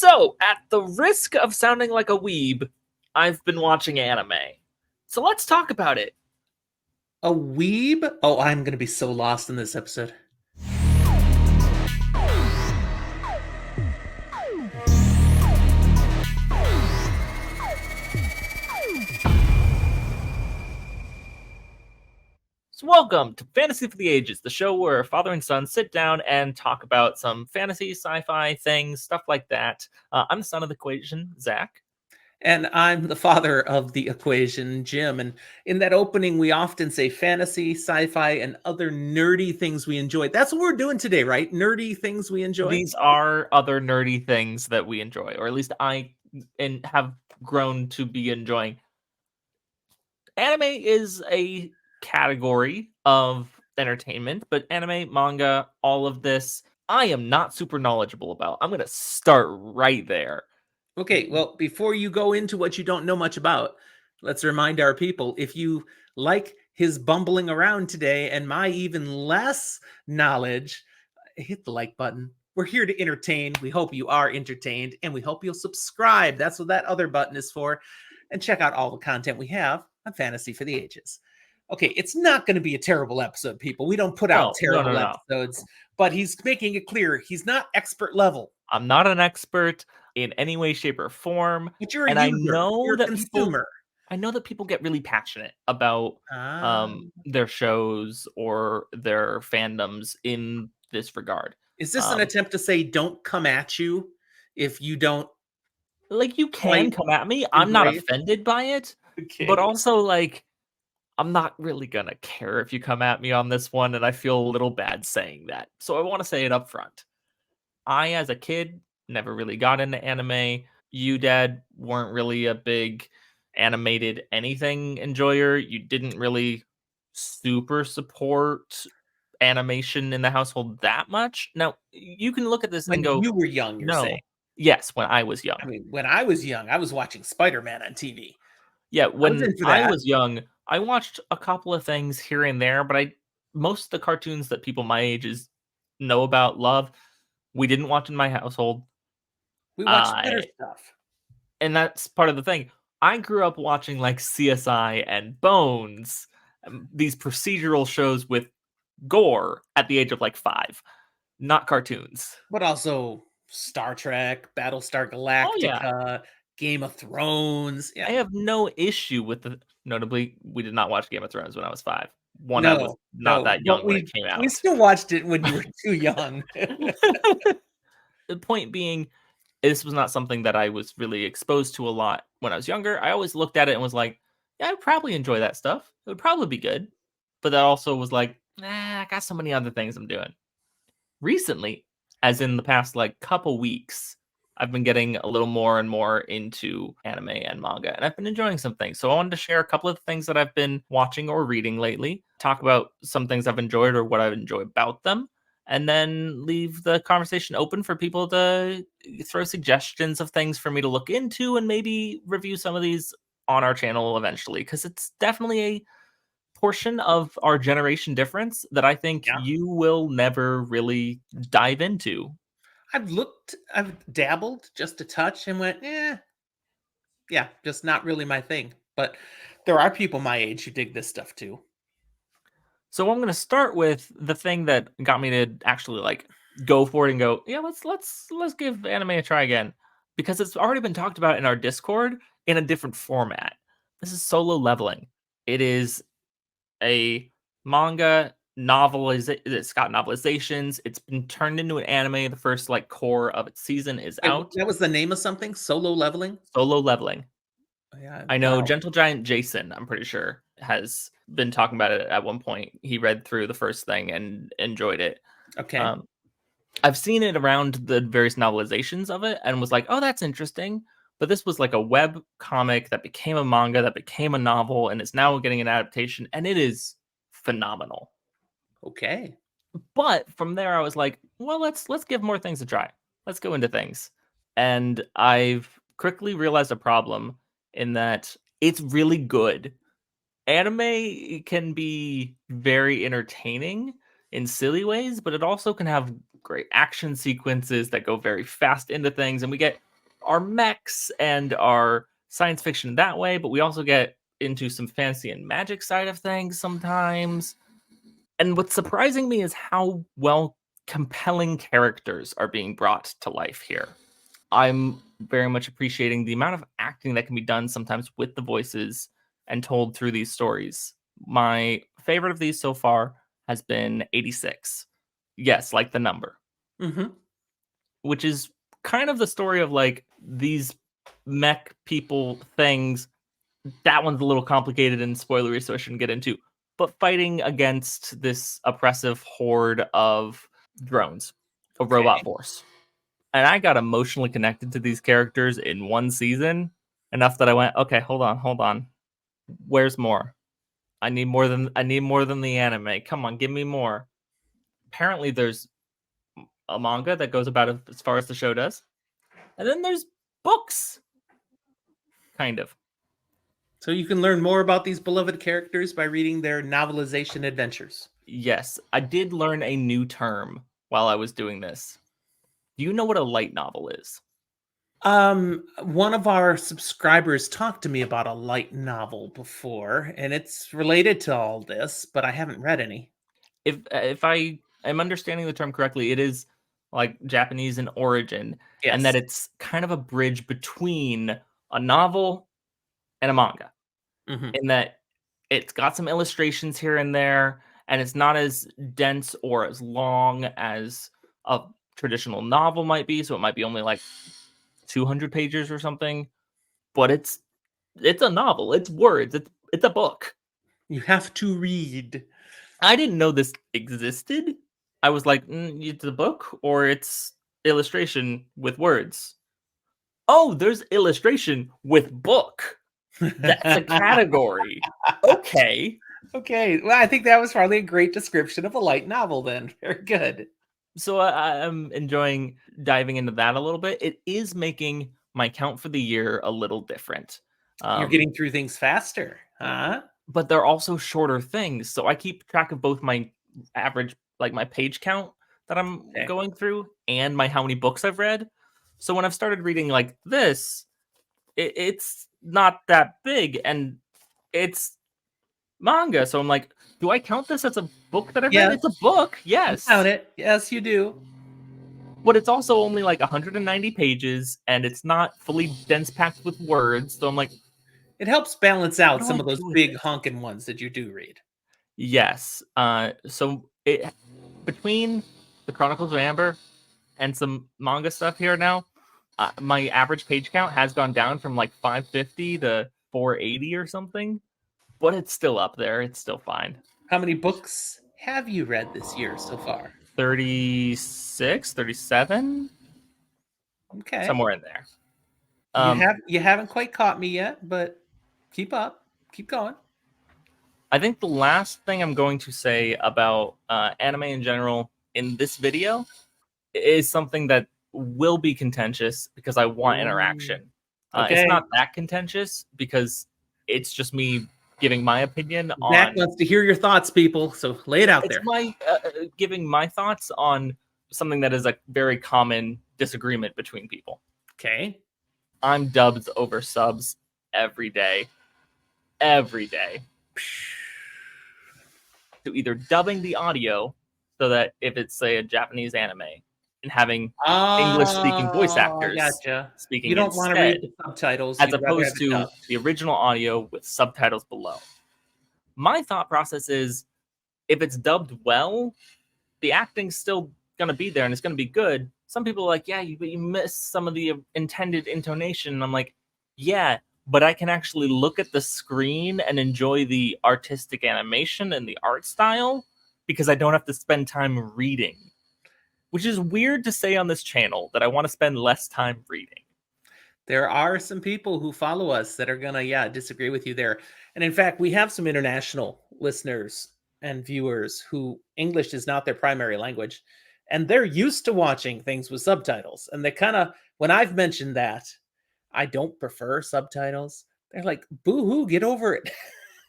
So, at the risk of sounding like a weeb, I've been watching anime. So let's talk about it. A weeb? Oh, I'm gonna be so lost in this episode. So, welcome to Fantasy for the Ages, the show where father and son sit down and talk about some fantasy, sci-fi things, stuff like that. I'm the son of the equation, Zach. And I'm the father of the equation, Jim. And in that opening, we often say fantasy, sci-fi, and other nerdy things we enjoy. That's what we're doing today, right? Nerdy things we enjoy. These are other nerdy things that we enjoy, or at least I have grown to be enjoying. Anime is a category of entertainment, but anime, manga, all of this, I am not super knowledgeable about. I'm going to start right there. Okay, well, before you go into what you don't know much about, let's remind our people, if you like his bumbling around today and my even less knowledge, hit the like button. We're here to entertain. We hope you are entertained, and we hope you'll subscribe. That's what that other button is for. And check out all the content we have on Fantasy for the Ages. Okay, it's not going to be a terrible episode, people. We don't put out terrible No. episodes, but he's making it clear he's not expert level. I'm not an expert in any way, shape, or form, But you're a and I user, know you're a that consumer. people get really passionate about Ah. their shows or their fandoms in this regard. Is this an attempt to say don't come at you if you don't Like, you can quite come at me. I'm not embrace? offended by it, but Okay. also, like, I'm not really gonna care if you come at me on this one, and I feel a little bad saying that. So I wanna say it up front. I, as a kid, never really got into anime. You, Dad, weren't really a big animated anything enjoyer. You didn't really super support animation in the household that much. Now, you can look at this and When go, you were young, you're saying. "No." Yes, when I was I young. mean, when I was young, I was watching Spider-Man on TV. Yeah, I was when into I that. was young, I watched a couple of things here and there, but I most of the cartoons that people my ages know about, love, we didn't watch in my household. We watched better I stuff. and that's part of the thing. I grew up watching like CSI and Bones, these procedural shows with gore at the age of like 5, not cartoons. But also Star Trek, Battlestar Oh yeah, Galactica, Game of Thrones. I Yeah. have no issue with the notably, we did not watch Game of Thrones when I was 5. One, I was No, not no. that But young when it we came we out. still watched it when you were too young. The point being, this was not something that I was really exposed to a lot when I was younger. I always looked at it and was like, yeah, I'd probably enjoy that stuff. It would probably be good. But that also was like, I got so many other things I'm doing. Recently, as in the past like couple weeks, I've been getting a little more and more into anime and manga, and I've been enjoying some things. So I wanted to share a couple of things that I've been watching or reading lately, talk about some things I've enjoyed or what I enjoy about them, and then leave the conversation open for people to throw suggestions of things for me to look into and maybe review some of these on our channel eventually, because it's definitely a portion of our generation difference that I think Yeah. you will never really dive into. I've dabbled just a touch and went, yeah, just not really my thing. But there are people my age who dig this stuff too. So I'm going to start with the thing that got me to actually like go for it and go, yeah, let's give anime a try again, because it's already been talked about in our Discord in a different format. This is Solo Leveling. It is a manga it's got novelizations. It's been turned into an anime. The first like core of its season is Wait, out. that was the name of something? Solo leveling? Solo Leveling. Oh, yeah, I know wow. Gentle Giant Jason, I'm pretty sure, has been talking about it at one point. He read through the first thing and enjoyed it. Okay. Um, I've seen it around the various novelizations of it and was like, oh, that's interesting. But this was like a web comic that became a manga, that became a novel, and is now getting an adaptation, and it is phenomenal. Okay. But from there, I was like, well, let's give more things a try. Let's go into things. And I've quickly realized a problem in that it's really good. Anime can be very entertaining in silly ways, but it also can have great action sequences that go very fast into things, and we get our mechs and our science fiction that way, but we also get into some fantasy and magic side of things sometimes. And what's surprising me is how well compelling characters are being brought to life here. I'm very much appreciating the amount of acting that can be done sometimes with the voices and told through these stories. My favorite of these so far has been 86. Yes, like the number, Mm-hmm. which is kind of the story of like these mech people things. That one's a little complicated and spoilery, so I shouldn't get into. But fighting against this oppressive horde of drones, a robot Okay. force. And I got emotionally connected to these characters in one season enough that I went, okay, hold on. Where's more? I need more than the anime. Come on, give me more. Apparently there's a manga that goes about as far as the show does. And then there's books, kind of. So you can learn more about these beloved characters by reading their novelization adventures. Yes, I did learn a new term while I was doing this. Do you know what a light novel is? One of our subscribers talked to me about a light novel before, and it's related to all this, but I haven't read any. If I am understanding the term correctly, it is like Japanese in origin, and that Yes. it's kind of a bridge between a novel and a manga, Hmm. in that it's got some illustrations here and there, and it's not as dense or as long as a traditional novel might be. So it might be only like 200 pages or something, but it's a novel. It's words. It's a book. You have to read. I didn't know this existed. I was like, it's a book or it's illustration with words. Oh, there's illustration with book. That's a category. Okay. Okay, well, I think that was probably a great description of a light novel then. Very good. So I'm enjoying diving into that a little bit. It is making my count for the year a little different. You're Um, getting through things faster, huh? but they're also shorter things. So I keep track of both my average, like my page count that I'm Okay. going through and my how many books I've read. So when I've started reading like this, it's not that big and it's manga. So I'm like, do I count this as a book that I've read? Yes, It's a book, you count yes. it. Yes, you do. But it's also only like 190 pages and it's not fully dense packed with words. So I'm like, It helps balance what out do I some of those do with big it? honking ones that you do read. Yes. So it between the Chronicles of Amber and some manga stuff here now, my average page count has gone down from like 550 to 480 or something, but it's still up there. It's still fine. How many books have you read this year so far? 36, 37, Okay. somewhere in there. You Um, haven't quite caught me yet, but keep up. Keep going. I think the last thing I'm going to say about anime in general in this video is something that will be contentious because I want Ooh. interaction. It's Okay. not that contentious because it's just me giving my opinion Zach on. wants to hear your thoughts, people. So lay it out It's there. my giving my thoughts on something that is a very common disagreement between people. Okay. I'm dubs over subs every day, every day. So either dubbing the audio so that if it's say a Japanese anime and having English speaking voice Oh, I actors gotcha. You speaking don't want to read instead, the subtitles. as You'd rather have opposed it to dubbed. the original audio with subtitles below. My thought process is if it's dubbed well, the acting's still going to be there and it's going to be good. Some people are like, yeah, but you miss some of the intended intonation. And I'm like, yeah, but I can actually look at the screen and enjoy the artistic animation and the art style because I don't have to spend time reading, which is weird to say on this channel that I want to spend less time reading. There are some people who follow us that are gonna, yeah, disagree with you there. And in fact, we have some international listeners and viewers who English is not their primary language, and they're used to watching things with subtitles. And they kind of, when I've mentioned that I don't prefer subtitles, they're like, "Boo hoo, get over it."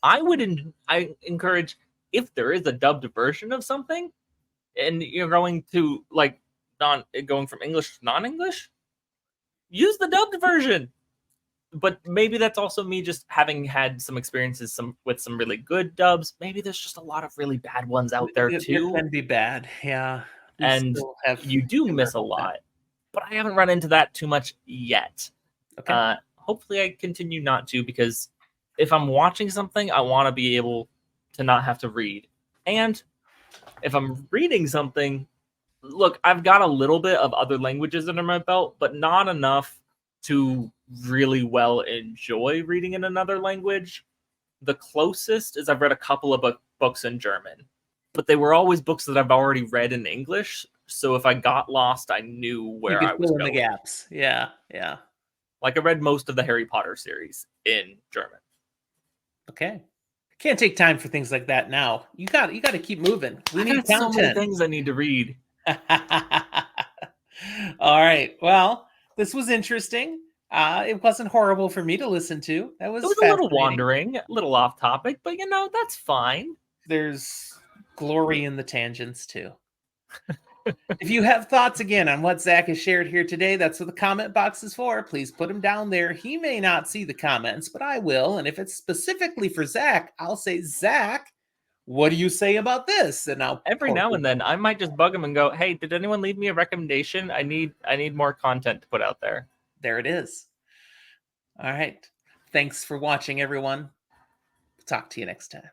I encourage if there is a dubbed version of something and you're going to like non going from English to non-English, use the dubbed version. But maybe that's also me just having had some experiences with some really good dubs. Maybe there's just a lot of really bad ones out there There too, can be bad. Yeah. We and still have you do newer miss a content. lot. But I haven't run into that too much yet. Okay. Hopefully, I continue not to, because if I'm watching something, I want to be able to not have to read. And if I'm reading something, look, I've got a little bit of other languages under my belt, but not enough to really well enjoy reading in another language. The closest is I've read a couple of books in German, but they were always books that I've already read in English. So if I got lost, I knew You where I could was fill in the going. gaps. Yeah. Yeah. Like I read most of the Harry Potter series in German. Okay. Can't take time for things like that now. You got to keep moving. We I need got so many content. things I need to read. All right. Well, this was interesting. It wasn't horrible for me to listen to. That It was was a little fascinating. wandering, a little off topic, but that's fine. There's glory in the tangents too. If you have thoughts again on what Zach has shared here today, that's what the comment box is for. Please put them down there. He may not see the comments, but I will. And if it's specifically for Zach, I'll say, Zach, what do you say about this? And I'll Every post now it. and then I might just bug him and go, "Hey, did anyone leave me a recommendation? I need more content to put out there." There it is. All right. Thanks for watching, everyone. Talk to you next time.